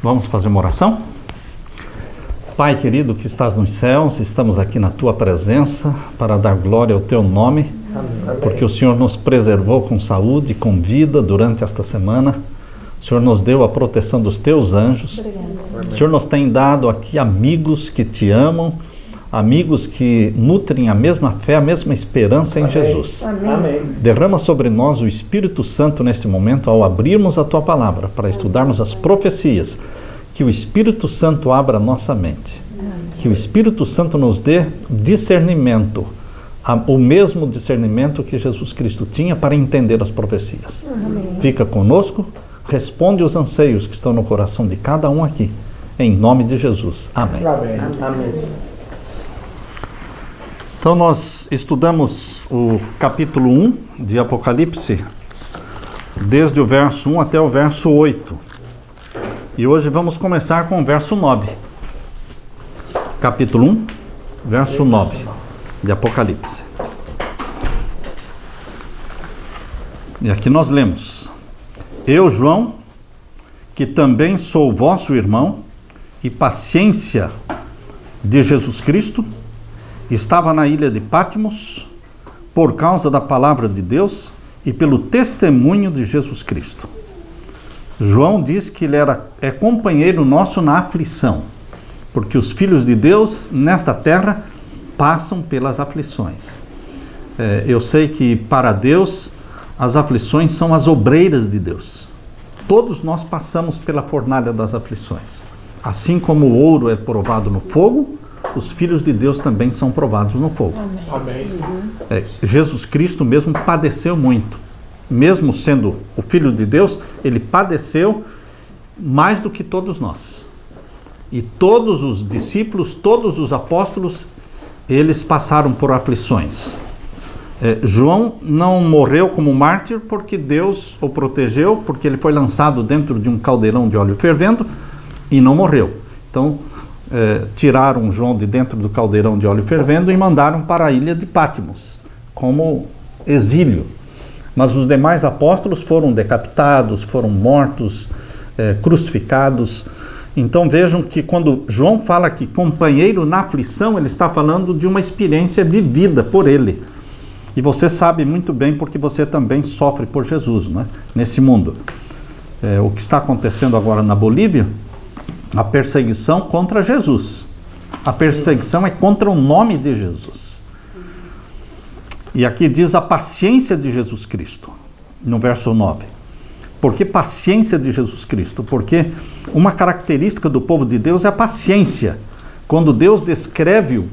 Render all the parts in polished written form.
Vamos fazer uma oração? Pai querido que estás nos céus, estamos aqui na Tua presença para dar glória ao Teu nome, porque o Senhor nos preservou com saúde, com vida durante esta semana. O Senhor nos deu a proteção dos Teus anjos. O Senhor nos tem dado aqui amigos que Te amam, amigos que nutrem a mesma fé, a mesma esperança em Jesus. Amém. Derrama sobre nós o Espírito Santo neste momento ao abrirmos a Tua palavra para estudarmos as profecias. Que o Espírito Santo abra a nossa mente. Que o Espírito Santo nos dê discernimento, o mesmo discernimento que Jesus Cristo tinha para entender as profecias. Amém. Fica conosco, responde os anseios que estão no coração de cada um aqui. Em nome de Jesus. Amém. Amém. Então nós estudamos o capítulo 1 de Apocalipse, desde o verso 1 até o verso 8. E hoje vamos começar com o verso 9. Capítulo 1, verso 9 de Apocalipse. E aqui nós lemos: Eu, João, que também sou vosso irmão e paciência de Jesus Cristo, estava na ilha de Patmos por causa da palavra de Deus e pelo testemunho de Jesus Cristo. João diz que ele é companheiro nosso na aflição, porque os filhos de Deus nesta terra passam pelas aflições. Eu sei que para Deus as aflições são as obreiras de Deus. Todos nós passamos pela fornalha das aflições. Assim como o ouro é provado no fogo, os filhos de Deus também são provados no fogo. Amém. Jesus Cristo mesmo padeceu muito. Mesmo sendo o Filho de Deus, ele padeceu mais do que todos nós. E todos os discípulos, todos os apóstolos, eles passaram por aflições. João não morreu como mártir porque Deus o protegeu, porque ele foi lançado dentro de um caldeirão de óleo fervendo e não morreu. Então, tiraram João de dentro do caldeirão de óleo fervendo e mandaram para a ilha de Patmos, como exílio. Mas os demais apóstolos foram decapitados, foram mortos, crucificados. Então vejam que quando João fala que companheiro na aflição, ele está falando de uma experiência vivida por ele. E você sabe muito bem porque você também sofre por Jesus, não é? Nesse mundo. O que está acontecendo agora na Bolívia, a perseguição contra Jesus. A perseguição é contra o nome de Jesus. E aqui diz a paciência de Jesus Cristo, no verso 9. Por que paciência de Jesus Cristo? Porque uma característica do povo de Deus é a paciência. Quando Deus descreve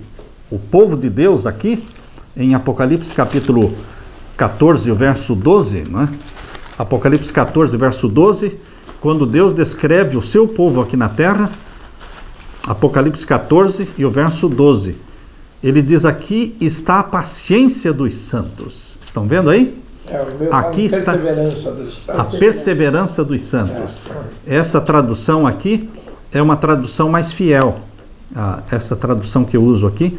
o povo de Deus aqui, em Apocalipse capítulo 14, verso 12, né? Apocalipse 14, verso 12, quando Deus descreve o seu povo aqui na terra, Apocalipse 14 e o verso 12. Ele diz: aqui está a paciência dos santos. Estão vendo aí? Aqui está a perseverança dos santos. Essa tradução aqui é uma tradução mais fiel. Essa tradução que eu uso aqui,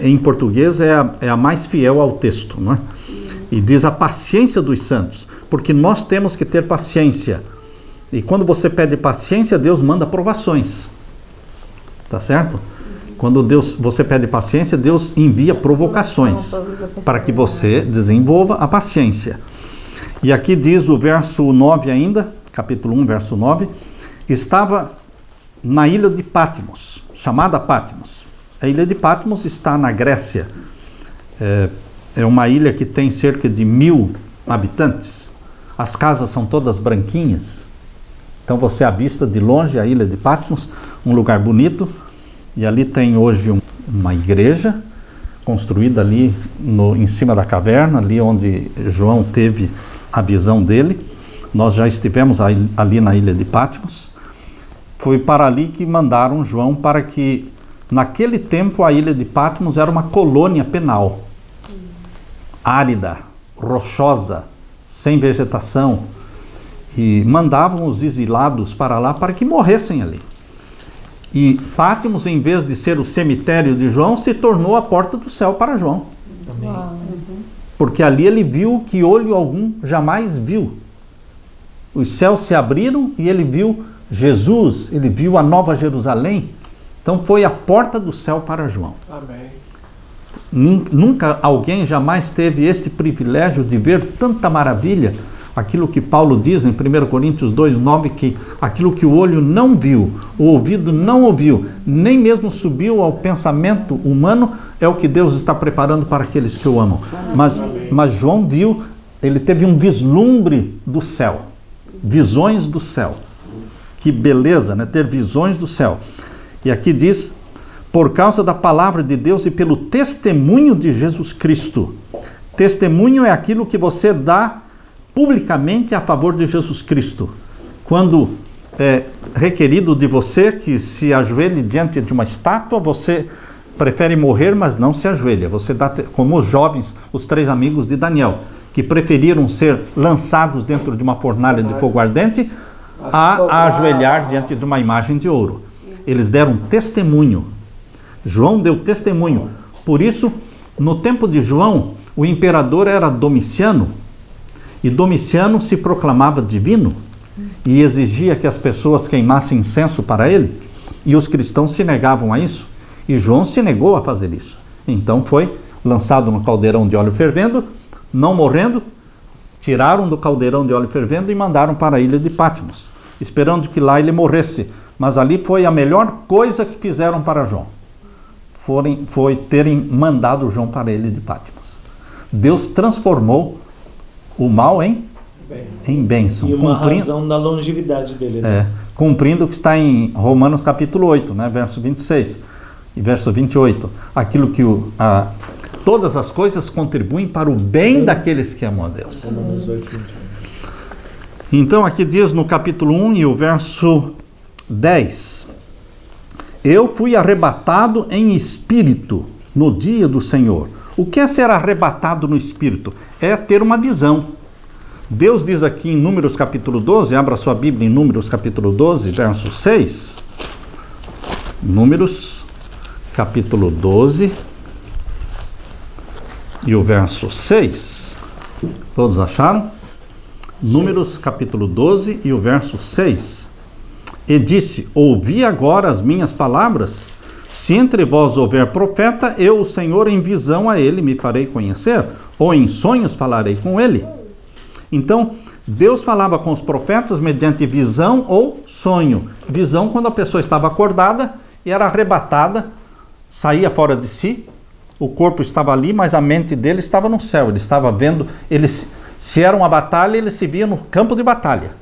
em português, é a mais fiel ao texto, não é? E diz a paciência dos santos, porque nós temos que ter paciência. E quando você pede paciência, Deus manda provações. Tá certo? Quando você pede paciência, Deus envia provocações para que você desenvolva a paciência. E aqui diz o verso 9 ainda, capítulo 1, verso 9, estava na ilha de Patmos, chamada Patmos. A ilha de Patmos está na Grécia. É uma ilha que tem cerca de 1000 habitantes. As casas são todas branquinhas. Então você avista de longe a ilha de Patmos, um lugar bonito. E ali tem hoje uma igreja construída ali em cima da caverna, ali onde João teve a visão dele. Nós já estivemos ali na ilha de Patmos. Foi para ali que mandaram João, para que naquele tempo a ilha de Patmos era uma colônia penal, árida, rochosa, sem vegetação. E mandavam os exilados para lá para que morressem ali. E Patmos, em vez de ser o cemitério de João, se tornou a porta do céu para João. Amém. Porque ali ele viu o que olho algum jamais viu. Os céus se abriram e ele viu Jesus, ele viu a Nova Jerusalém, então foi a porta do céu para João. Amém. Nunca alguém jamais teve esse privilégio de ver tanta maravilha, aquilo que Paulo diz em 1 Coríntios 2,9, que aquilo que o olho não viu, o ouvido não ouviu, nem mesmo subiu ao pensamento humano, é o que Deus está preparando para aqueles que o amam. Mas João viu, ele teve um vislumbre do céu, visões do céu. Que beleza, né? Ter visões do céu. E aqui diz, por causa da palavra de Deus e pelo testemunho de Jesus Cristo. Testemunho é aquilo que você dá publicamente a favor de Jesus Cristo. Quando é requerido de você que se ajoelhe diante de uma estátua, você prefere morrer, mas não se ajoelha. Você dá, como os jovens, os 3 amigos de Daniel, que preferiram ser lançados dentro de uma fornalha de fogo ardente, a ajoelhar diante de uma imagem de ouro. Eles deram testemunho. João deu testemunho. Por isso, no tempo de João, o imperador era Domiciano, e Domiciano se proclamava divino e exigia que as pessoas queimassem incenso para ele, e os cristãos se negavam a isso, e João se negou a fazer isso. Então foi lançado no caldeirão de óleo fervendo, não morrendo, tiraram do caldeirão de óleo fervendo e mandaram para a ilha de Patmos, esperando que lá ele morresse. Mas ali foi a melhor coisa que fizeram para João. Foi terem mandado João para a ilha de Patmos. Deus transformou o mal em bênção. E uma razão da longevidade dele. Né? Cumprindo o que está em Romanos capítulo 8, né, verso 26 e verso 28. Aquilo que todas as coisas contribuem para o bem daqueles que amam a Deus. Romanos 8, 28. Então aqui diz no capítulo 1 e o verso 10. Eu fui arrebatado em espírito no dia do Senhor. O que é ser arrebatado no espírito? É ter uma visão. Deus diz aqui em Números capítulo 12, abra sua Bíblia em Números capítulo 12, verso 6. Números capítulo 12 e o verso 6. Todos acharam? Números capítulo 12 e o verso 6. E disse, ouvi agora as minhas palavras, se entre vós houver profeta, eu, o Senhor, em visão a ele me farei conhecer, ou em sonhos falarei com ele. Então, Deus falava com os profetas mediante visão ou sonho. Visão quando a pessoa estava acordada e era arrebatada, saía fora de si, o corpo estava ali, mas a mente dele estava no céu, ele estava vendo, se era uma batalha, ele se via no campo de batalha.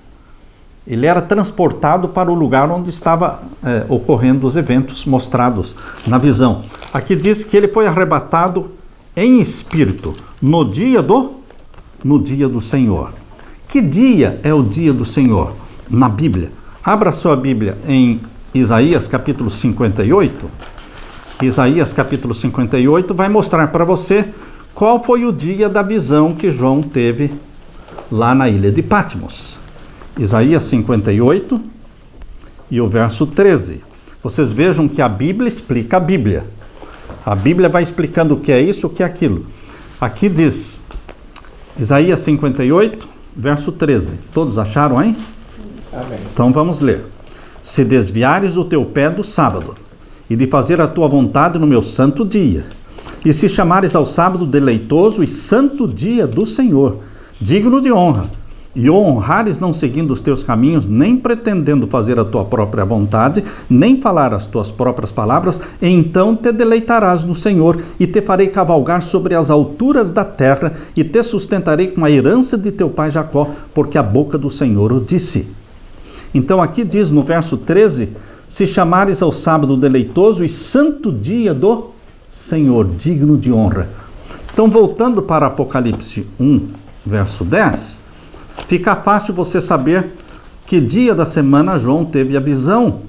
Ele era transportado para o lugar onde estava ocorrendo os eventos mostrados na visão. Aqui diz que ele foi arrebatado em espírito no dia do Senhor. Que dia é o dia do Senhor na Bíblia? Abra sua Bíblia em Isaías capítulo 58. Isaías capítulo 58 vai mostrar para você qual foi o dia da visão que João teve lá na ilha de Patmos. Isaías 58 e o verso 13. Vocês vejam que a Bíblia explica a Bíblia. A Bíblia vai explicando o que é isso, o que é aquilo. Aqui diz, Isaías 58, verso 13. Todos acharam, hein? Amém. Então vamos ler. Se desviares o teu pé do sábado, e de fazer a tua vontade no meu santo dia, e se chamares ao sábado deleitoso e santo dia do Senhor, digno de honra, e o honrares não seguindo os teus caminhos, nem pretendendo fazer a tua própria vontade, nem falar as tuas próprias palavras, então te deleitarás no Senhor, e te farei cavalgar sobre as alturas da terra, e te sustentarei com a herança de teu pai Jacó, porque a boca do Senhor o disse. Então aqui diz no verso 13, se chamares ao sábado deleitoso e santo dia do Senhor, digno de honra. Então voltando para Apocalipse 1, verso 10, fica fácil você saber que dia da semana João teve a visão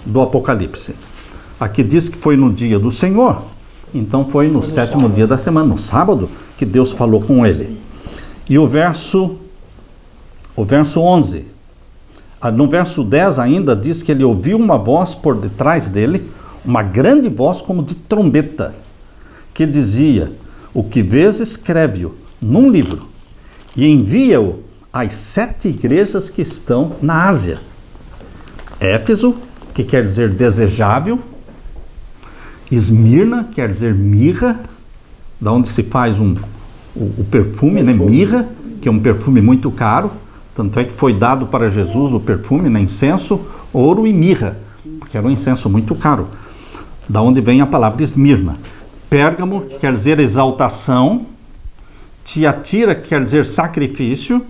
do Apocalipse. Aqui diz que foi no dia do Senhor, então foi no sétimo dia da semana, no sábado, que Deus falou com ele. E o verso 11, no verso 10 ainda diz que ele ouviu uma voz por detrás dele, uma grande voz como de trombeta, que dizia, o que vês escreve-o num livro e envia-o às 7 igrejas que estão na Ásia. Éfeso, que quer dizer desejável. Esmirna, quer dizer mirra, da onde se faz o perfume, né? Mirra, que é um perfume muito caro. Tanto é que foi dado para Jesus o perfume, né? Incenso, ouro e mirra, porque era um incenso muito caro. Da onde vem a palavra Esmirna. Pérgamo, que quer dizer exaltação. Tiatira, que quer dizer sacrifício.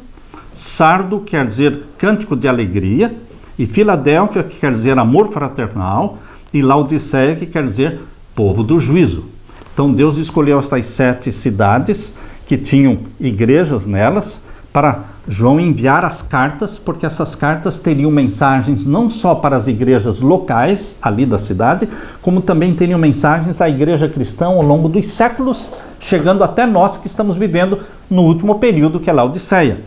Sardo, que quer dizer cântico de alegria. E Filadélfia, que quer dizer amor fraternal. E Laodiceia, que quer dizer povo do juízo. Então Deus escolheu estas 7 cidades que tinham igrejas nelas para João enviar as cartas, porque essas cartas teriam mensagens não só para as igrejas locais ali da cidade, como também teriam mensagens à igreja cristã ao longo dos séculos, chegando até nós que estamos vivendo no último período, que é Laodiceia.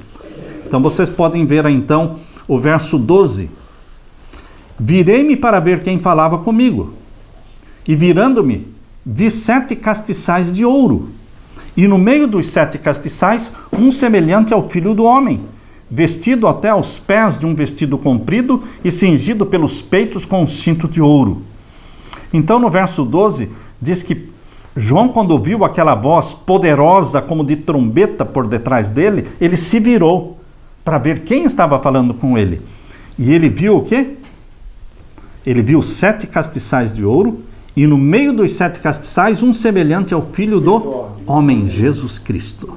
Então vocês podem ver aí, então o verso 12. Virei-me para ver quem falava comigo, e virando-me, vi 7 castiçais de ouro, e no meio dos 7 castiçais, um semelhante ao Filho do Homem, vestido até aos pés de um vestido comprido e cingido pelos peitos com um cinto de ouro. Então no verso 12, diz que João, quando ouviu aquela voz poderosa como de trombeta por detrás dele, ele se virou para ver quem estava falando com ele. E ele viu o quê? Ele viu 7 castiçais de ouro, e no meio dos 7 castiçais, um semelhante ao Filho do Homem, Jesus Cristo.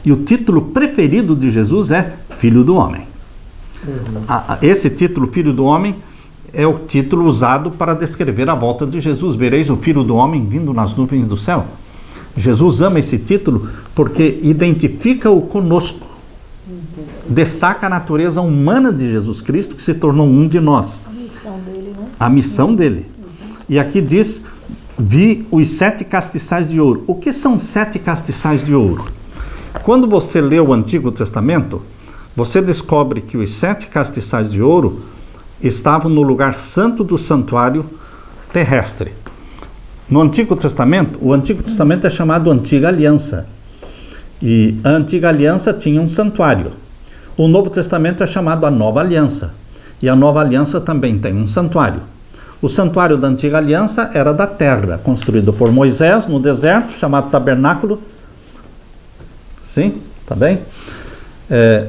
E o título preferido de Jesus é Filho do Homem. Esse título, Filho do Homem, é o título usado para descrever a volta de Jesus. Vereis o Filho do Homem vindo nas nuvens do céu. Jesus ama esse título porque identifica-o conosco. Destaca a natureza humana de Jesus Cristo, que se tornou um de nós. A missão dele. E aqui diz, vi os 7 castiçais de ouro. O que são 7 castiçais de ouro? Quando você lê o Antigo Testamento, você descobre que os 7 castiçais de ouro estavam no lugar santo do santuário terrestre. No Antigo Testamento, o Antigo Testamento é chamado Antiga Aliança. E a Antiga Aliança tinha um santuário. O Novo Testamento é chamado a Nova Aliança. E a Nova Aliança também tem um santuário. O santuário da Antiga Aliança era da terra, construído por Moisés no deserto, chamado tabernáculo. Sim? Tá bem?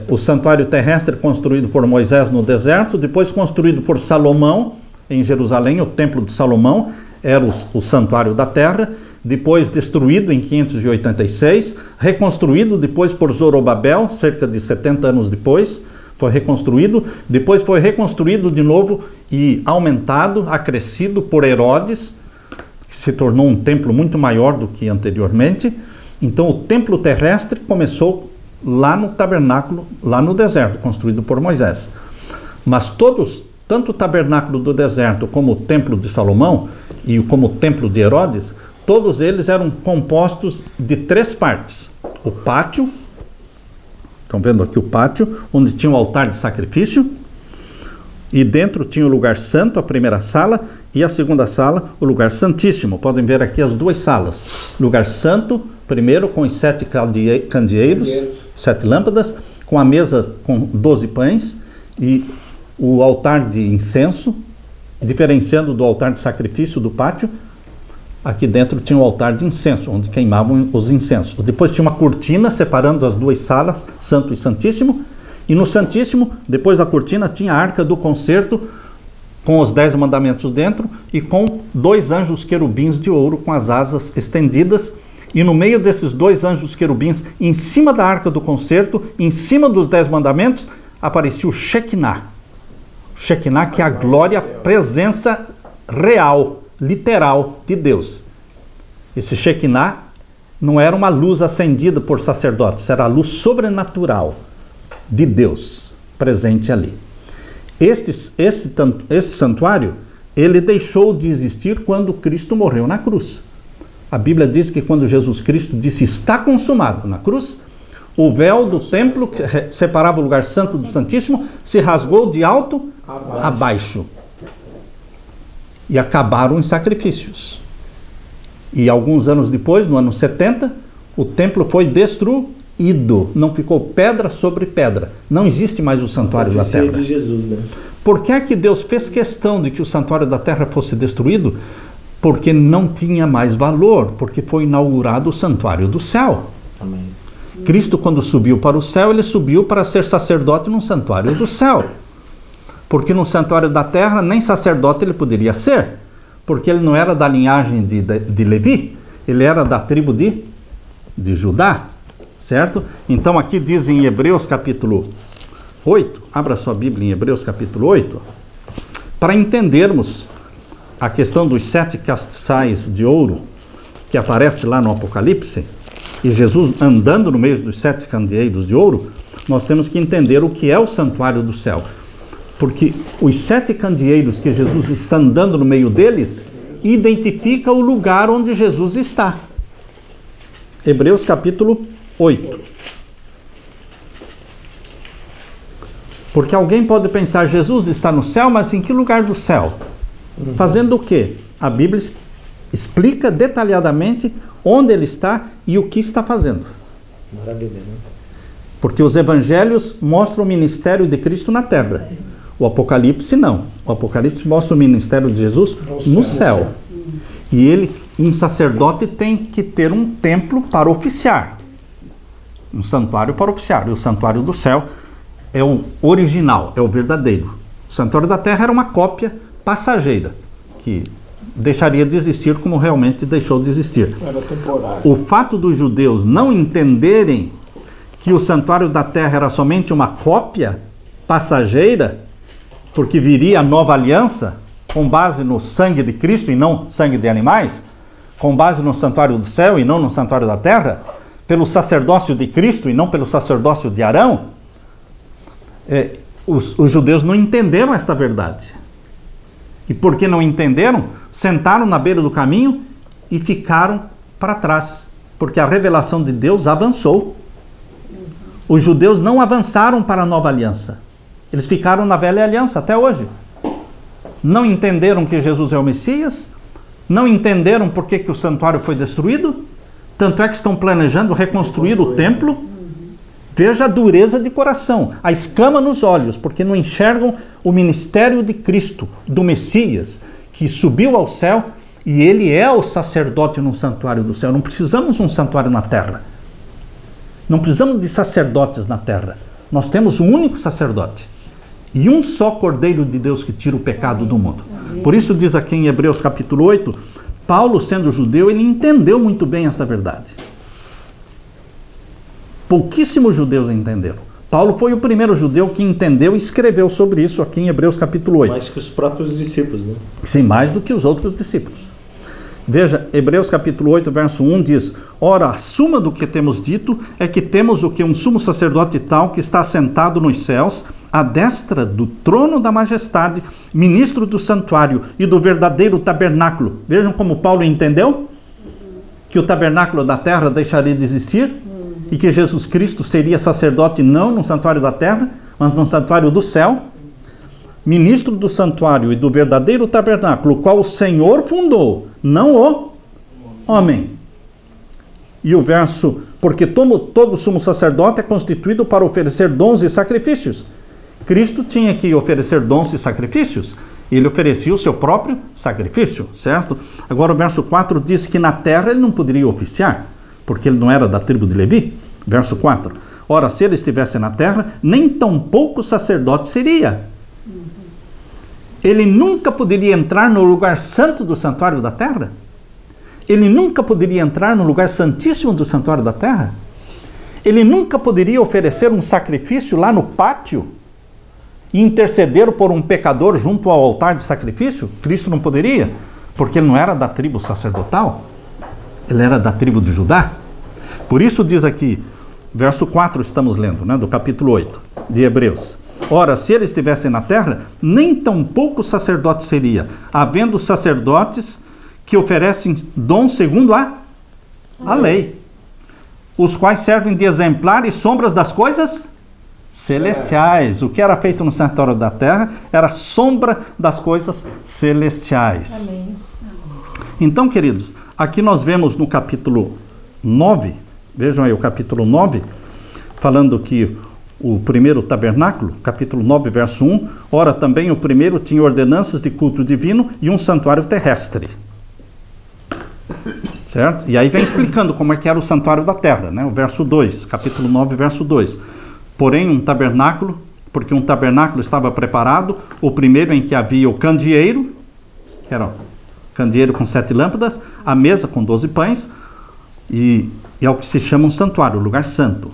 O santuário terrestre construído por Moisés no deserto, depois construído por Salomão em Jerusalém, o Templo de Salomão, era o santuário da terra, depois destruído em 586, reconstruído depois por Zorobabel, cerca de 70 anos depois, foi reconstruído, depois foi reconstruído de novo e aumentado, acrescido por Herodes, que se tornou um templo muito maior do que anteriormente. Então o templo terrestre começou lá no tabernáculo, lá no deserto, construído por Moisés. Mas tanto o tabernáculo do deserto como o templo de Salomão e como o templo de Herodes, todos eles eram compostos de 3 partes. O pátio, estão vendo aqui o pátio, onde tinha o altar de sacrifício, e dentro tinha o lugar santo, a primeira sala, e a segunda sala, o lugar santíssimo. Podem ver aqui as 2 salas. Lugar santo, primeiro com os 7 candeeiros, 7 lâmpadas, com a mesa com 12 pães, e o altar de incenso, diferenciando do altar de sacrifício do pátio. Aqui dentro tinha o altar de incenso, onde queimavam os incensos. Depois tinha uma cortina separando as 2 salas, Santo e Santíssimo. E no Santíssimo, depois da cortina, tinha a Arca do Concerto, com os 10 mandamentos dentro, e com 2 anjos querubins de ouro, com as asas estendidas. E no meio desses 2 anjos querubins, em cima da Arca do Concerto, em cima dos 10 mandamentos, aparecia o Shekinah. Shekinah, que é a glória, a presença real, literal de Deus. Esse Shekinah não era uma luz acendida por sacerdotes, era a luz sobrenatural de Deus presente ali. Esse santuário, ele deixou de existir quando Cristo morreu na cruz. A Bíblia diz que quando Jesus Cristo disse está consumado na cruz, o véu do templo que separava o lugar santo do Santíssimo se rasgou de alto a baixo. E acabaram os sacrifícios. E alguns anos depois, no ano 70, o templo foi destruído. Não ficou pedra sobre pedra. Não existe mais o santuário da terra. De Jesus, né? Por que é que Deus fez questão de que o santuário da terra fosse destruído? Porque não tinha mais valor, porque foi inaugurado o santuário do céu. Amém. Cristo, quando subiu para o céu, ele subiu para ser sacerdote num santuário do céu. Porque no santuário da terra, nem sacerdote ele poderia ser, porque ele não era da linhagem de Levi, ele era da tribo de Judá, certo? Então aqui diz em Hebreus capítulo 8, abra sua Bíblia em Hebreus capítulo 8, para entendermos a questão dos 7 castiçais de ouro, que aparece lá no Apocalipse, e Jesus andando no meio dos 7 candeeiros de ouro, nós temos que entender o que é o santuário do céu. Porque os 7 candeeiros que Jesus está andando no meio deles, identifica o lugar onde Jesus está. Hebreus capítulo 8. Porque alguém pode pensar, Jesus está no céu, mas em que lugar do céu? Fazendo o quê? A Bíblia explica detalhadamente onde ele está e o que está fazendo. Maravilha, né? Porque os evangelhos mostram o ministério de Cristo na terra. O Apocalipse não. O Apocalipse mostra o ministério de Jesus no céu. E um sacerdote tem que ter um templo para oficiar. Um santuário para oficiar. E o santuário do céu é o original, é o verdadeiro. O santuário da terra era uma cópia passageira, que deixaria de existir como realmente deixou de existir. Era temporário. O fato dos judeus não entenderem que o santuário da terra era somente uma cópia passageira, porque viria a nova aliança, com base no sangue de Cristo e não sangue de animais, com base no santuário do céu e não no santuário da terra, pelo sacerdócio de Cristo e não pelo sacerdócio de Arão, os judeus não entenderam esta verdade. E porque não entenderam, sentaram na beira do caminho e ficaram para trás, porque a revelação de Deus avançou. Os judeus não avançaram para a nova aliança. Eles ficaram na velha aliança até hoje. Não entenderam que Jesus é o Messias, não entenderam por que o santuário foi destruído, tanto é que estão planejando reconstruir o templo. Veja a dureza de coração, a escama nos olhos, porque não enxergam o ministério de Cristo, do Messias, que subiu ao céu, e ele é o sacerdote no santuário do céu. Não precisamos de um santuário na terra. Não precisamos de sacerdotes na terra. Nós temos um único sacerdote. E um só Cordeiro de Deus que tira o pecado do mundo. Por isso diz aqui em Hebreus capítulo 8, Paulo, sendo judeu, ele entendeu muito bem esta verdade. Pouquíssimos judeus entenderam. Paulo foi o primeiro judeu que entendeu e escreveu sobre isso aqui em Hebreus capítulo 8. Mais que os próprios discípulos, né? Sim, mais do que os outros discípulos. Veja, Hebreus capítulo 8, verso 1 diz: ora, a suma do que temos dito é que temos o que um sumo sacerdote tal que está assentado nos céus, à destra do trono da majestade, ministro do santuário e do verdadeiro tabernáculo. Vejam como Paulo entendeu que o tabernáculo da terra deixaria de existir e que Jesus Cristo seria sacerdote não no santuário da terra, mas no santuário do céu. Ministro do santuário e do verdadeiro tabernáculo, o qual o Senhor fundou, não o homem. E o verso, porque todo sumo sacerdote é constituído para oferecer dons e sacrifícios. Cristo tinha que oferecer dons e sacrifícios. Ele oferecia o seu próprio sacrifício, certo? Agora o verso 4 diz que na terra ele não poderia oficiar, porque ele não era da tribo de Levi. Verso 4. Ora, se ele estivesse na terra, nem tão pouco sacerdote seria. Ele nunca poderia entrar no lugar santo do santuário da terra? Ele nunca poderia entrar no lugar santíssimo do santuário da terra? Ele nunca poderia oferecer um sacrifício lá no pátio e interceder por um pecador junto ao altar de sacrifício? Cristo não poderia, porque ele não era da tribo sacerdotal, ele era da tribo de Judá. Por isso diz aqui, verso 4 estamos lendo, né, do capítulo 8 de Hebreus. Ora, se ele estivesse na terra, nem tão pouco sacerdote seria, havendo sacerdotes que oferecem dons segundo a lei, os quais servem de exemplar e sombras das coisas celestiais. O que era feito no santuário da terra era sombra das coisas celestiais. Amém. Então, queridos, aqui nós vemos no capítulo 9, vejam aí o capítulo 9, falando que o primeiro tabernáculo, capítulo 9, verso 1, ora também o primeiro tinha ordenanças de culto divino e um santuário terrestre. Certo? E aí vem explicando como é que era o santuário da terra, né? O verso 2, capítulo 9, verso 2. Porém, um tabernáculo, porque um tabernáculo estava preparado, o primeiro em que havia o candeeiro, que era o candeeiro com 7 lâmpadas, a mesa com 12 pães, e é o que se chama um santuário, o lugar santo.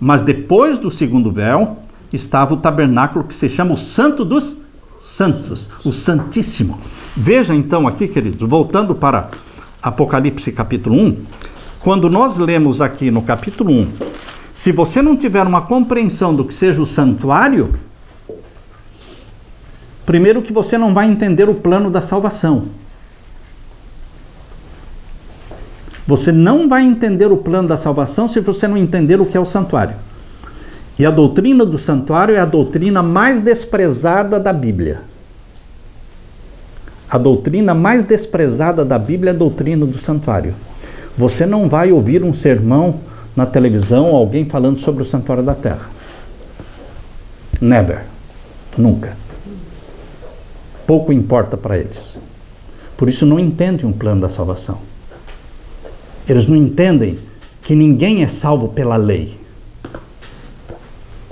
Mas depois do segundo véu, estava o tabernáculo que se chama o Santo dos Santos, o Santíssimo. Veja então aqui, queridos, voltando para Apocalipse capítulo 1, quando nós lemos aqui no capítulo 1, se você não tiver uma compreensão do que seja o santuário, primeiro que você não vai entender o plano da salvação. Você não vai entender o plano da salvação se você não entender o que é o santuário. E a doutrina do santuário é a doutrina mais desprezada da Bíblia. A doutrina mais desprezada da Bíblia é a doutrina do santuário. Você não vai ouvir um sermão na televisão ou alguém falando sobre o santuário da terra. Never. Nunca. Pouco importa para eles. Por isso não entendem um plano da salvação. Eles não entendem que ninguém é salvo pela lei.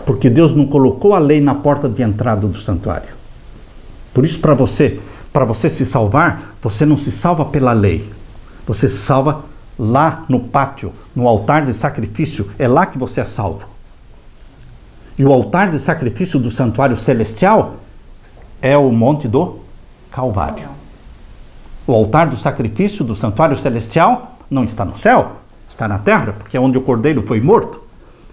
Porque Deus não colocou a lei na porta de entrada do santuário. Por isso, para você se salvar, você não se salva pela lei. Você se salva lá no pátio, no altar de sacrifício. É lá que você é salvo. E o altar de sacrifício do santuário celestial é o monte do Calvário. O altar do sacrifício do santuário celestial não está no céu, está na terra, porque é onde o Cordeiro foi morto.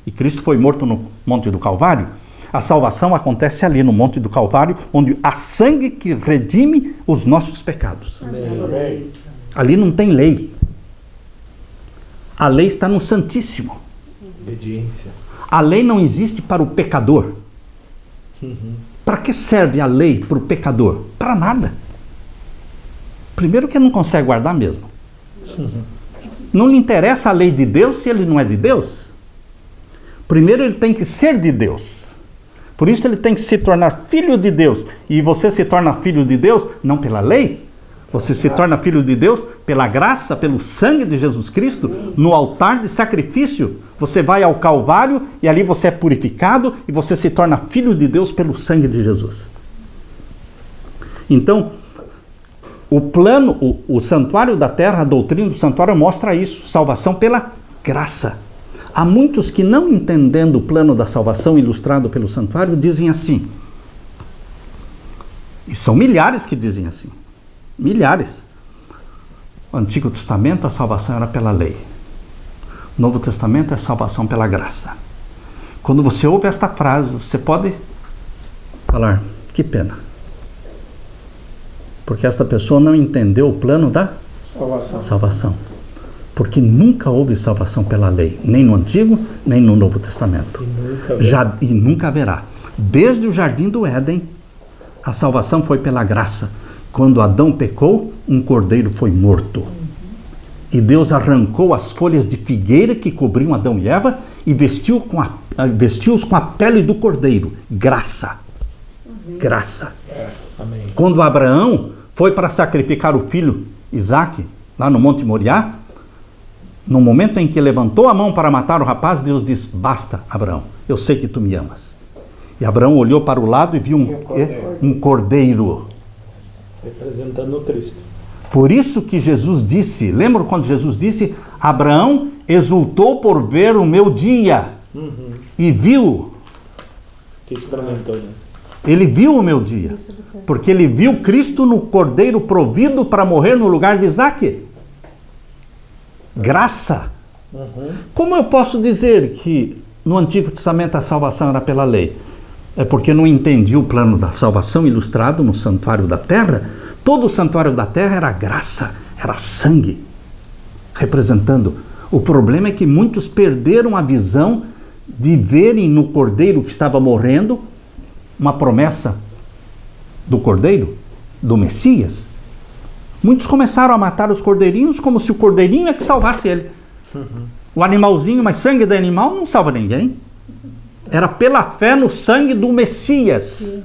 E Cristo foi morto no Monte do Calvário. A salvação acontece ali no Monte do Calvário, onde há sangue que redime os nossos pecados. Amém. Ali não tem lei. A lei está no Santíssimo. Obediência. A lei não existe para o pecador. Para que serve a lei para o pecador? Para nada. Primeiro que ele não consegue guardar mesmo. Não lhe interessa a lei de Deus se ele não é de Deus. Primeiro ele tem que ser de Deus. Por isso ele tem que se tornar filho de Deus. E você se torna filho de Deus não pela lei. Você se torna filho de Deus pela graça, pelo sangue de Jesus Cristo. No altar de sacrifício, você vai ao Calvário e ali você é purificado e você se torna filho de Deus pelo sangue de Jesus. Então, o plano, o santuário da terra, a doutrina do santuário mostra isso, salvação pela graça. Há muitos que não entendendo o plano da salvação ilustrado pelo santuário, dizem assim. E são milhares que dizem assim. Milhares. No Antigo Testamento a salvação era pela lei. No Novo Testamento é salvação pela graça. Quando você ouve esta frase, você pode falar, que pena. Porque esta pessoa não entendeu o plano da salvação. Porque nunca houve salvação pela lei, nem no Antigo, nem no Novo Testamento. E nunca haverá. Desde o Jardim do Éden, a salvação foi pela graça. Quando Adão pecou, um cordeiro foi morto. E Deus arrancou as folhas de figueira que cobriam Adão e Eva e vestiu-os com a pele do cordeiro. Graça. Graça. Amém. Quando Abraão foi para sacrificar o filho Isaque, lá no Monte Moriá, no momento em que levantou a mão para matar o rapaz, Deus disse, basta, Abraão, eu sei que tu me amas. E Abraão olhou para o lado e viu um cordeiro. Representando o Cristo. Por isso que Jesus disse, lembra quando Jesus disse, Abraão exultou por ver o meu dia, e viu. Que experimentou, né? Ele viu o meu dia, porque ele viu Cristo no cordeiro provido para morrer no lugar de Isaque. Graça. Como eu posso dizer que no Antigo Testamento a salvação era pela lei? É porque não entendi o plano da salvação ilustrado no santuário da terra. Todo o santuário da terra era graça, era sangue, representando. O problema é que muitos perderam a visão de verem no cordeiro que estava morrendo uma promessa do cordeiro, do Messias. Muitos começaram a matar os cordeirinhos como se o cordeirinho é que salvasse ele. O animalzinho, mas sangue de animal não salva ninguém. Era pela fé no sangue do Messias.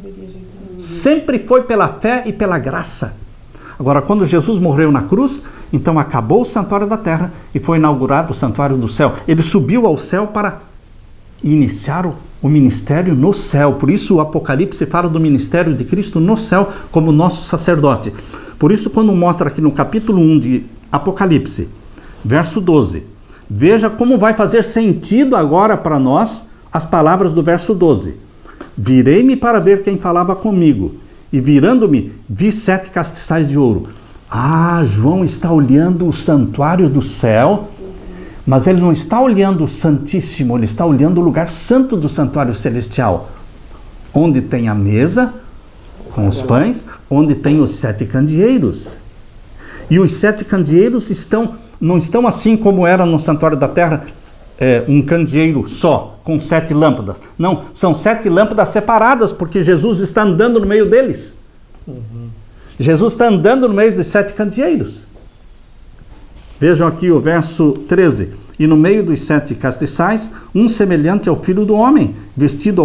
Sempre foi pela fé e pela graça. Agora, quando Jesus morreu na cruz, então acabou o santuário da terra e foi inaugurado o santuário do céu. Ele subiu ao céu para iniciar o ministério no céu. Por isso o Apocalipse fala do ministério de Cristo no céu como nosso sacerdote. Por isso, quando mostra aqui no capítulo 1 de Apocalipse, verso 12, veja como vai fazer sentido agora para nós as palavras do verso 12. Virei-me para ver quem falava comigo, e virando-me, vi 7 castiçais de ouro. João está olhando o santuário do céu, mas ele não está olhando o Santíssimo, ele está olhando o lugar santo do santuário celestial, onde tem a mesa com os pães, onde tem os 7 candeeiros. E os 7 candeeiros não estão assim como era no santuário da terra, um candeeiro só, com 7 lâmpadas. Não, são 7 lâmpadas separadas, porque Jesus está andando no meio deles. Jesus está andando no meio dos 7 candeeiros. Vejam aqui o verso 13. E no meio dos 7 castiçais, um semelhante ao Filho do Homem, vestido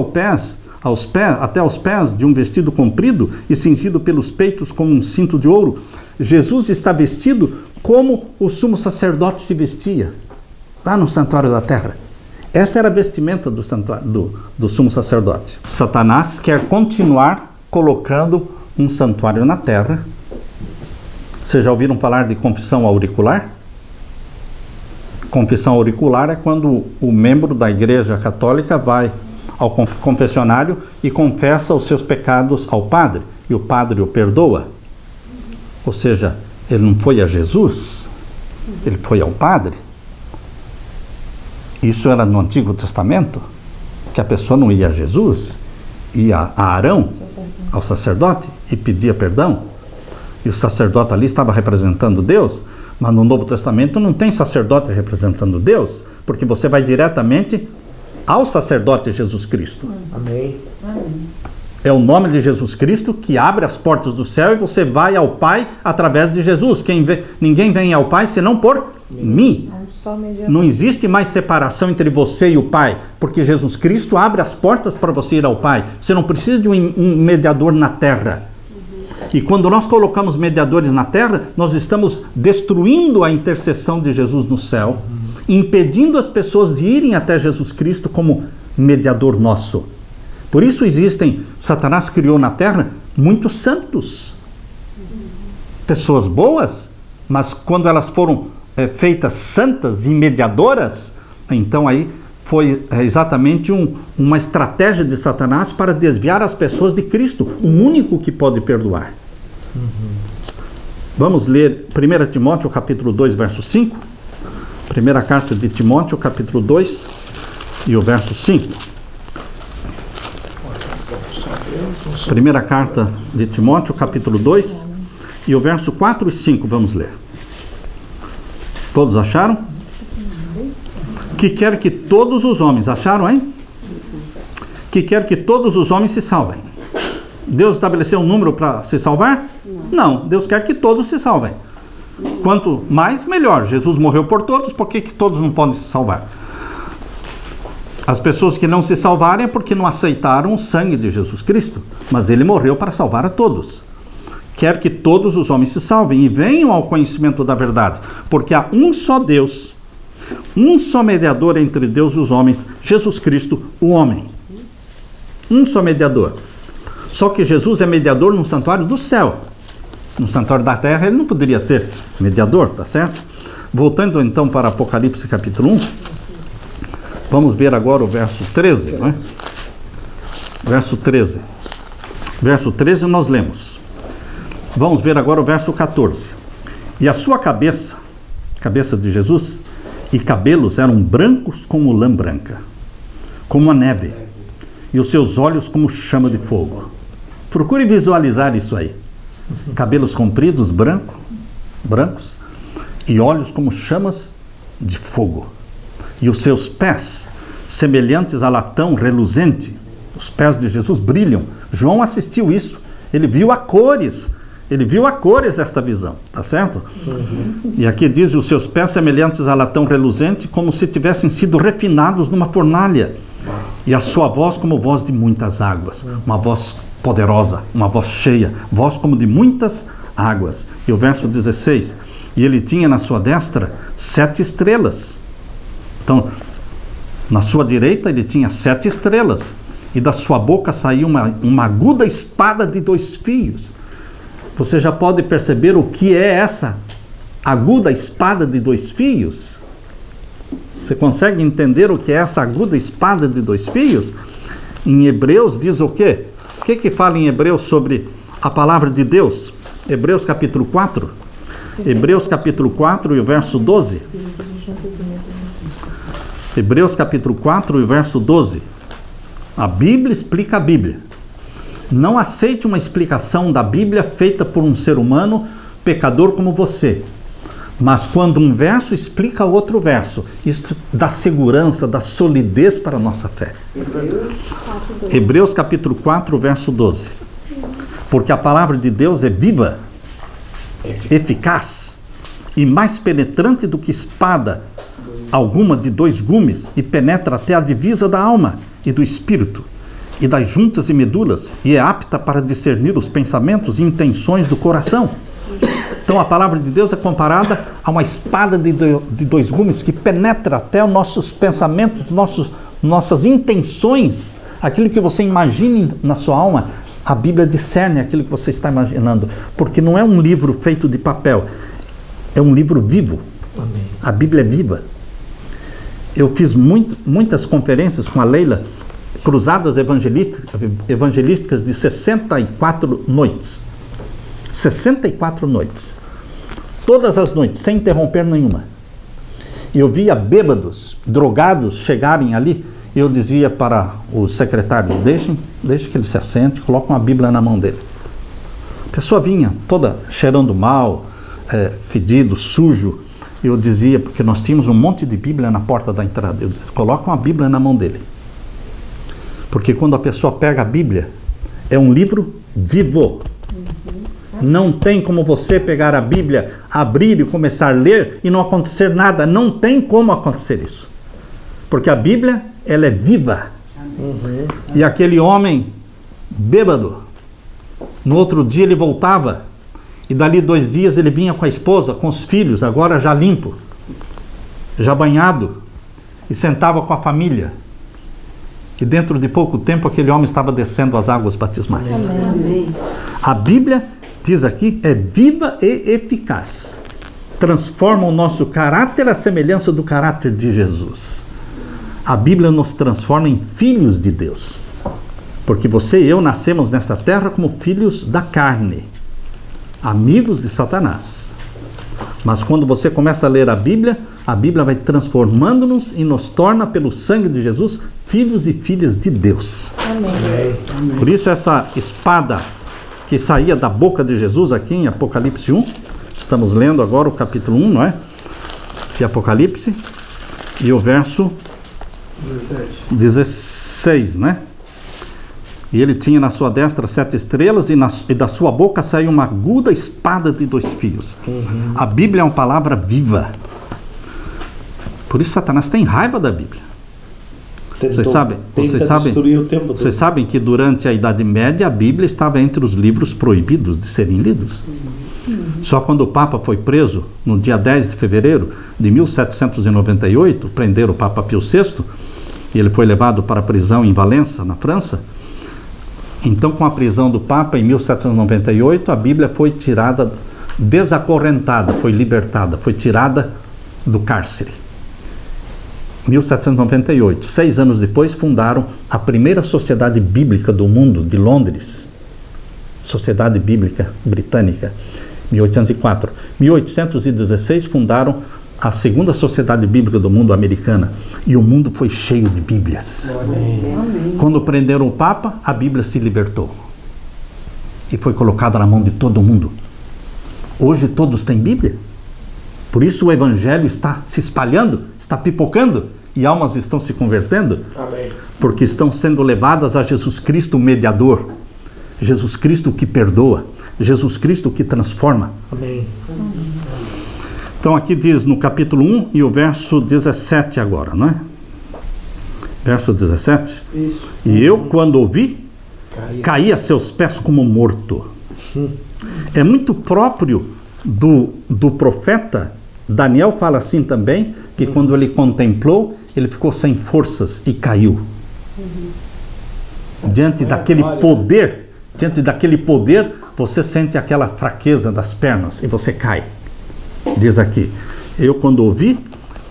até aos pés de um vestido comprido e cingido pelos peitos com um cinto de ouro. Jesus está vestido como o sumo sacerdote se vestia lá no santuário da terra. Esta era a vestimenta do sumo sacerdote. Satanás quer continuar colocando um santuário na terra. Vocês já ouviram falar de confissão auricular? Confissão auricular é quando o membro da Igreja Católica vai ao confessionário e confessa os seus pecados ao padre, e o padre o perdoa. Ou seja, ele não foi a Jesus, ele foi ao padre. Isso era no Antigo Testamento, que a pessoa não ia a Jesus, ia a Arão, ao sacerdote, e pedia perdão. E o sacerdote ali estava representando Deus, mas no Novo Testamento não tem sacerdote representando Deus, porque você vai diretamente ao sacerdote Jesus Cristo. Amém. É o nome de Jesus Cristo que abre as portas do céu e você vai ao Pai através de Jesus. Ninguém vem ao Pai senão por mim. Não existe mais separação entre você e o Pai, porque Jesus Cristo abre as portas para você ir ao Pai. Você não precisa de um mediador na terra. E quando nós colocamos mediadores na terra, nós estamos destruindo a intercessão de Jesus no céu, impedindo as pessoas de irem até Jesus Cristo como mediador nosso. Por isso Satanás criou na terra muitos santos, pessoas boas, mas quando elas foram feitas santas e mediadoras, então aí foi exatamente uma estratégia de Satanás para desviar as pessoas de Cristo, o único que pode perdoar. Vamos ler 1 Timóteo capítulo 2, verso 5. Primeira carta de Timóteo, capítulo 2 e o verso 5. Primeira carta de Timóteo, capítulo 2 e o verso 4 e 5, vamos ler. Todos acharam? Que quer que todos os homens, acharam, hein? Que quer que todos os homens se salvem. Deus estabeleceu um número para se salvar? Não, Deus quer que todos se salvem. Quanto mais, melhor. Jesus morreu por todos, por que todos não podem se salvar? As pessoas que não se salvarem é porque não aceitaram o sangue de Jesus Cristo, mas ele morreu para salvar a todos. Quer que todos os homens se salvem e venham ao conhecimento da verdade, porque há um só Deus, um só mediador entre Deus e os homens, Jesus Cristo, o homem. Um só mediador. Só que Jesus é mediador no santuário do céu. No santuário da terra ele não poderia ser mediador, tá certo? Voltando então para Apocalipse capítulo 1, vamos ver agora o verso 13, não é? Verso 13. Verso 13 nós lemos. Vamos ver agora o verso 14. E a sua cabeça de Jesus, e cabelos eram brancos como lã branca, como a neve, e os seus olhos como chama de fogo. Procure visualizar isso aí. Cabelos compridos, brancos, e olhos como chamas de fogo. E os seus pés, semelhantes a latão reluzente. Os pés de Jesus brilham. João assistiu isso. Ele viu a cores esta visão, tá certo? E aqui diz, os seus pés semelhantes a latão reluzente, como se tivessem sido refinados numa fornalha, E a sua voz como voz de muitas águas. Uma voz poderosa, uma voz cheia, voz como de muitas águas. E o verso 16, e ele tinha na sua destra 7 estrelas. Então, na sua direita ele tinha 7 estrelas, e da sua boca saiu uma aguda espada de 2 fios. Você já pode perceber o que é essa aguda espada de 2 fios? Você consegue entender o que é essa aguda espada de 2 fios? Em Hebreus diz o quê? O que fala em Hebreus sobre a palavra de Deus? Hebreus capítulo 4. Hebreus capítulo 4 e o verso 12. Hebreus capítulo 4 e o verso 12. A Bíblia explica a Bíblia. Não aceite uma explicação da Bíblia feita por um ser humano pecador como você. Mas quando um verso explica outro verso, isso dá segurança, dá solidez para a nossa fé. Hebreus capítulo 4, verso 12. Porque a palavra de Deus é viva, eficaz e mais penetrante do que espada alguma de 2 gumes, e penetra até a divisa da alma e do espírito e das juntas e medulas, e é apta para discernir os pensamentos e intenções do coração. Então a palavra de Deus é comparada a uma espada de 2 gumes que penetra até os nossos pensamentos, nossas intenções, aquilo que você imagine na sua alma. A Bíblia discerne aquilo que você está imaginando, porque não é um livro feito de papel, é um livro vivo. Amém. A Bíblia é viva. Eu fiz muitas conferências com a Leila, cruzadas evangelísticas de 64 noites. 64 noites. Todas as noites, sem interromper nenhuma. E eu via bêbados, drogados chegarem ali, e eu dizia para os secretários, deixem que ele se assente, coloquem uma Bíblia na mão dele. A pessoa vinha toda cheirando mal, fedido, sujo. Eu dizia, porque nós tínhamos um monte de Bíblia na porta da entrada, eu coloco uma Bíblia na mão dele. Porque quando a pessoa pega a Bíblia, é um livro vivo. Não tem como você pegar a Bíblia, abrir e começar a ler e não acontecer nada. Não tem como acontecer isso. Porque a Bíblia, ela é viva. E aquele homem bêbado, no outro dia ele voltava, e dali 2 dias ele vinha com a esposa, com os filhos, agora já limpo, já banhado, e sentava com a família. E dentro de pouco tempo aquele homem estava descendo as águas batismais. Amém. A Bíblia, diz aqui, é viva e eficaz. Transforma o nosso caráter à semelhança do caráter de Jesus. A Bíblia nos transforma em filhos de Deus. Porque você e eu nascemos nessa terra como filhos da carne, amigos de Satanás. Mas quando você começa a ler a Bíblia vai transformando-nos e nos torna, pelo sangue de Jesus, filhos e filhas de Deus. Amém. Por isso essa espada que saía da boca de Jesus aqui em Apocalipse 1, estamos lendo agora o capítulo 1, não é? De Apocalipse, e o verso 16, né? E ele tinha na sua destra 7 estrelas, e da sua boca saiu uma aguda espada de 2 fios. A Bíblia é uma palavra viva. Por isso Satanás tem raiva da Bíblia. Vocês sabem que durante a Idade Média a Bíblia estava entre os livros proibidos de serem lidos. Só quando o Papa foi preso, no dia 10 de fevereiro de 1798, prenderam o Papa Pio VI, e ele foi levado para a prisão em Valença, na França. Então, com a prisão do Papa em 1798, a Bíblia foi tirada, desacorrentada, foi libertada, foi tirada do cárcere. 1798, 6 anos depois, fundaram a primeira sociedade bíblica do mundo, de Londres, Sociedade Bíblica Britânica, 1804. 1816 fundaram a segunda sociedade bíblica do mundo, americana, e o mundo foi cheio de Bíblias. Amém. Quando prenderam o Papa, a Bíblia se libertou e foi colocada na mão de todo mundo. Hoje todos têm Bíblia. Por isso o Evangelho está se espalhando, está pipocando, e almas estão se convertendo. Amém. Porque estão sendo levadas a Jesus Cristo, o mediador, Jesus Cristo que perdoa, Jesus Cristo que transforma. Amém. Então aqui diz no capítulo 1 e o verso 17 agora, não é? Verso 17. Isso. E eu, quando ouvi, caí a seus pés como morto. É muito próprio do profeta. Daniel fala assim também, que quando ele contemplou, ele ficou sem forças e caiu. Diante daquele poder, você sente aquela fraqueza das pernas e você cai. Diz aqui, eu quando ouvi,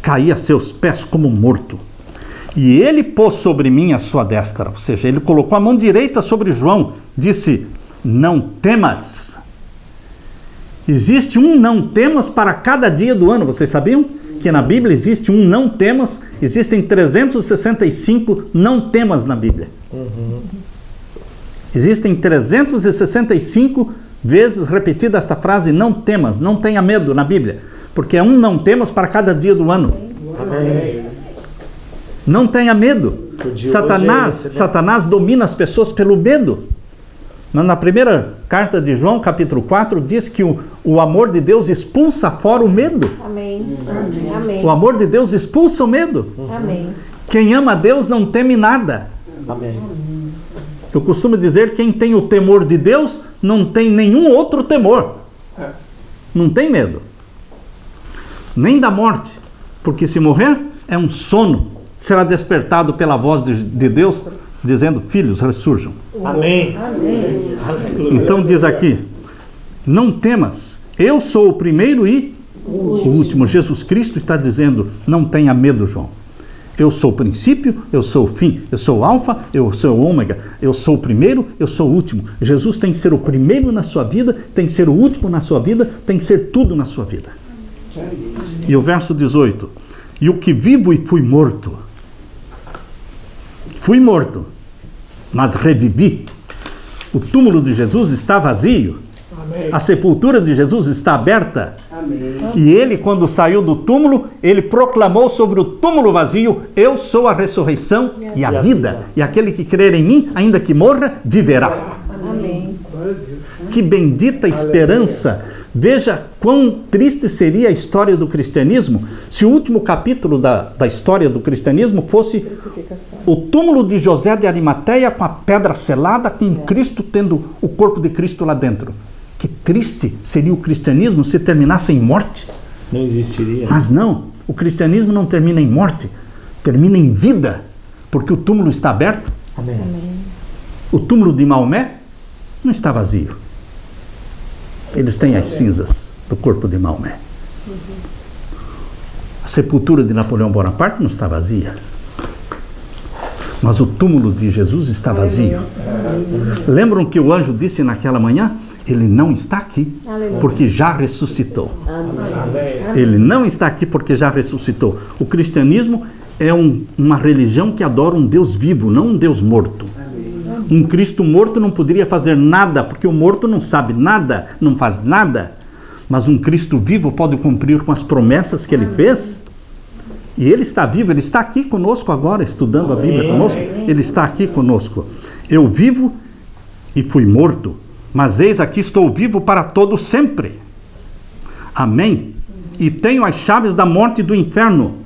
caí a seus pés como morto. E ele pôs sobre mim a sua destra, ou seja, ele colocou a mão direita sobre João, disse, não temas. Existe um não temas para cada dia do ano, vocês sabiam? Que na Bíblia existe um não temas, existem 365 não temas na Bíblia. Existem 365 vezes repetida esta frase, não temas, não tenha medo na Bíblia, porque é um não temas para cada dia do ano. Amém. Não tenha medo. Satanás domina as pessoas pelo medo. Na primeira carta de João, capítulo 4, diz que o amor de Deus expulsa fora o medo. Amém. Amém. O amor de Deus expulsa o medo. Amém. Quem ama a Deus não teme nada. Amém. Eu costumo dizer que quem tem o temor de Deus não tem nenhum outro temor. Não tem medo. Nem da morte. Porque se morrer, é um sono. Será despertado pela voz de Deus, dizendo, filhos, ressurjam. Amém. Amém. Então diz aqui, não temas, eu sou o primeiro e o último. Jesus Cristo está dizendo, não tenha medo, João. Eu sou o princípio, eu sou o fim, eu sou o alfa, eu sou o ômega, eu sou o primeiro, eu sou o último. Jesus tem que ser o primeiro na sua vida, tem que ser o último na sua vida, tem que ser tudo na sua vida. E o verso 18, e o que vivo e fui morto, mas revivi. O túmulo de Jesus está vazio. Amém. A sepultura de Jesus está aberta. Amém. E ele, quando saiu do túmulo, ele proclamou sobre o túmulo vazio, eu sou a ressurreição e a vida. E aquele que crer em mim, ainda que morra, viverá. Amém. Que bendita esperança! Veja quão triste seria a história do cristianismo se o último capítulo da história do cristianismo fosse o túmulo de José de Arimateia com a pedra selada, com Cristo tendo o corpo de Cristo lá dentro. Que triste seria o cristianismo se terminasse em morte. Não existiria. Mas não, o cristianismo não termina em morte, termina em vida, porque o túmulo está aberto. Amém. O túmulo de Maomé não está vazio. Eles têm as cinzas do corpo de Maomé. A sepultura de Napoleão Bonaparte não está vazia. Mas o túmulo de Jesus está vazio. Lembram que o anjo disse naquela manhã? Ele não está aqui, porque já ressuscitou. Ele não está aqui porque já ressuscitou. O cristianismo é uma religião que adora um Deus vivo, não um Deus morto. Um Cristo morto não poderia fazer nada, porque o morto não sabe nada, não faz nada. Mas um Cristo vivo pode cumprir com as promessas que ele fez. E ele está vivo, ele está aqui conosco agora, estudando a Bíblia conosco. Ele está aqui conosco. Eu vivo e fui morto, mas eis aqui estou vivo para todo sempre. Amém? E tenho as chaves da morte e do inferno.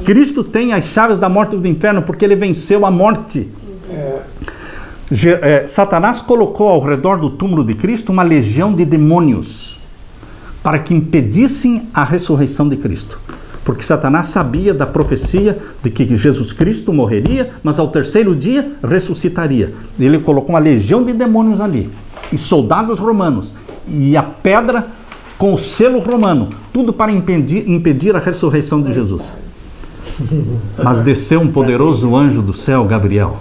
Cristo tem as chaves da morte e do inferno, porque ele venceu a morte. Satanás colocou ao redor do túmulo de Cristo uma legião de demônios para que impedissem a ressurreição de Cristo, porque Satanás sabia da profecia de que Jesus Cristo morreria, mas ao terceiro dia ressuscitaria. Ele colocou uma legião de demônios ali, e soldados romanos, e a pedra com o selo romano, tudo para impedir a ressurreição de Jesus. Mas desceu um poderoso anjo do céu, Gabriel.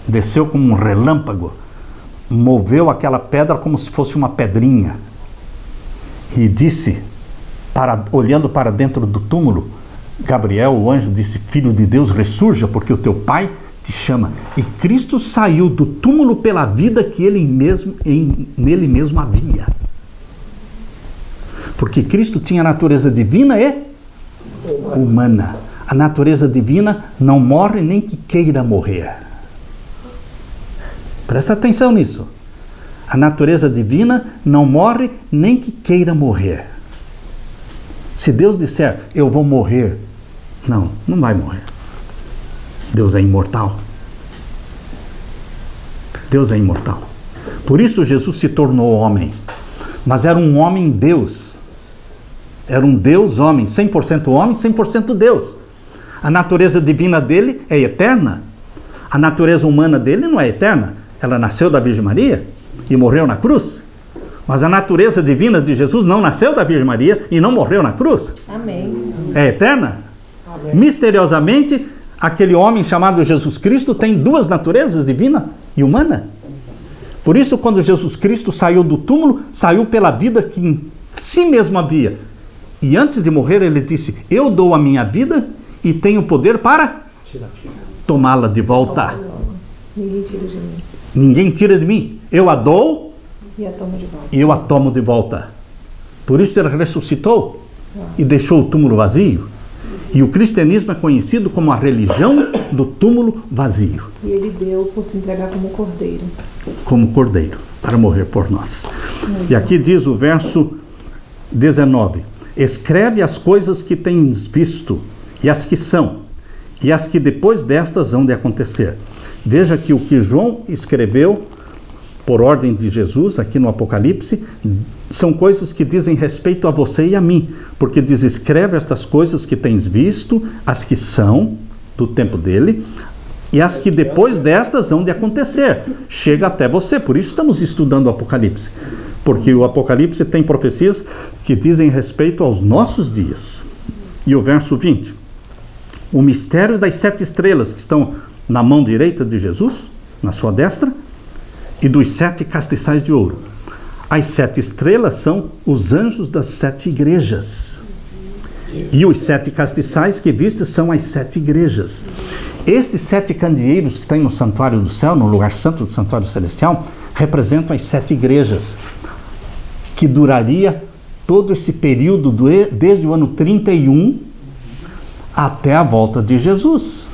Desceu como um relâmpago, moveu aquela pedra como se fosse uma pedrinha e disse, olhando para dentro do túmulo, Gabriel, o anjo, disse, filho de Deus, ressurja, porque o teu pai te chama. E Cristo saiu do túmulo pela vida que nele mesmo havia. Porque Cristo tinha a natureza divina e humana. A natureza divina não morre nem que queira morrer. Presta atenção nisso. A natureza divina não morre nem que queira morrer. Se Deus disser, eu vou morrer, não vai morrer. Deus é imortal. Deus é imortal. Por isso Jesus se tornou homem. Mas era um homem Deus. Era um Deus homem, 100% homem, 100% Deus. A natureza divina dele é eterna. A natureza humana dele não é eterna. Ela nasceu da Virgem Maria e morreu na cruz. Mas a natureza divina de Jesus não nasceu da Virgem Maria e não morreu na cruz. Amém. É eterna. Misteriosamente, aquele homem chamado Jesus Cristo tem duas naturezas, divina e humana. Por isso, quando Jesus Cristo saiu do túmulo, saiu pela vida que em si mesmo havia. E antes de morrer, ele disse: eu dou a minha vida e tenho poder para tomá-la de volta. Ninguém tira de mim. Ninguém tira de mim. Eu a dou E a tomo de volta. e eu a tomo de volta. Por isso ele ressuscitou e deixou o túmulo vazio. E o cristianismo é conhecido como a religião do túmulo vazio. E ele deu por se entregar como cordeiro. Como cordeiro, para morrer por nós. E aqui diz o verso 19: escreve as coisas que tens visto, e as que são, e as que depois destas hão de acontecer. Veja que o que João escreveu, por ordem de Jesus, aqui no Apocalipse, são coisas que dizem respeito a você e a mim, porque diz: escreve estas coisas que tens visto, as que são, do tempo dele, e as que depois destas hão de acontecer. Chega até você. Por isso estamos estudando o Apocalipse, porque o Apocalipse tem profecias que dizem respeito aos nossos dias. E o verso 20: o mistério das 7 estrelas que estão na mão direita de Jesus, na sua destra, e dos 7 castiçais de ouro. As 7 estrelas são os anjos das 7 igrejas. E os 7 castiçais que vistes são as 7 igrejas. Estes 7 candeeiros que estão no santuário do céu, no lugar santo do santuário celestial, representam as 7 igrejas, que duraria todo esse período desde o ano 31 até a volta de Jesus.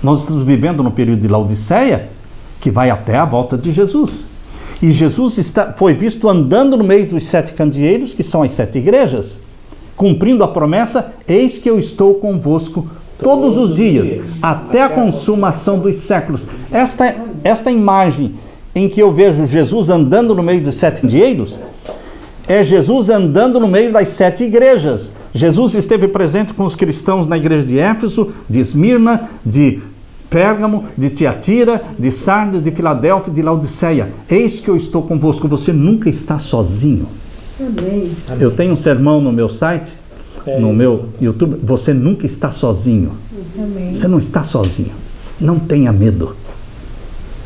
Nós estamos vivendo no período de Laodiceia, que vai até a volta de Jesus. E Jesus foi visto andando no meio dos 7 candeeiros, que são as 7 igrejas, cumprindo a promessa: eis que eu estou convosco todos os dias, até a consumação dos séculos. Esta imagem em que eu vejo Jesus andando no meio dos 7 candeeiros, é Jesus andando no meio das 7 igrejas. Jesus esteve presente com os cristãos na igreja de Éfeso, de Esmirna, de Pérgamo, de Tiatira, de Sardes, de Filadélfia e de Laodiceia. Eis que eu estou convosco. Você nunca está sozinho. Amém. Eu tenho um sermão no meu site, no meu YouTube: você nunca está sozinho. Amém. Você não está sozinho. Não tenha medo.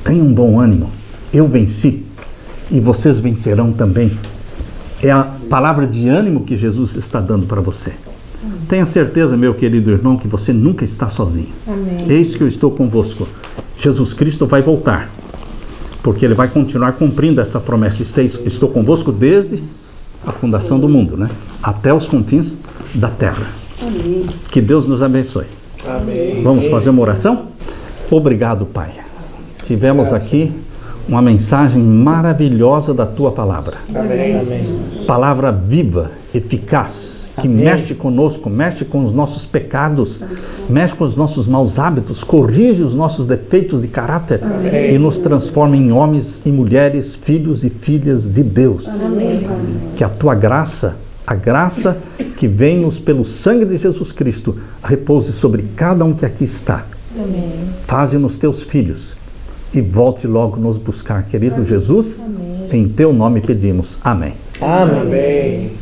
Tenha um bom ânimo. Eu venci e vocês vencerão também. É a palavra de ânimo que Jesus está dando para você. Tenha certeza, meu querido irmão, que você nunca está sozinho. Amém. Eis que eu estou convosco. Jesus Cristo vai voltar, porque ele vai continuar cumprindo esta promessa. Estou convosco desde a fundação do mundo, né? Até os confins da terra. Amém. Que Deus nos abençoe. Amém. Vamos fazer uma oração? Obrigado, Pai. Tivemos aqui uma mensagem maravilhosa da Tua palavra. Amém. Amém. Palavra viva, eficaz, que mexe conosco, mexe com os nossos pecados, mexe com os nossos maus hábitos, corrige os nossos defeitos de caráter e nos transforma em homens e mulheres, filhos e filhas de Deus. Amém. Que a Tua graça, a graça que vem-nos pelo sangue de Jesus Cristo, repouse sobre cada um que aqui está. Amém. Faze-nos Teus filhos e volte logo nos buscar, querido Jesus. Em Teu nome pedimos. Amém. Amém.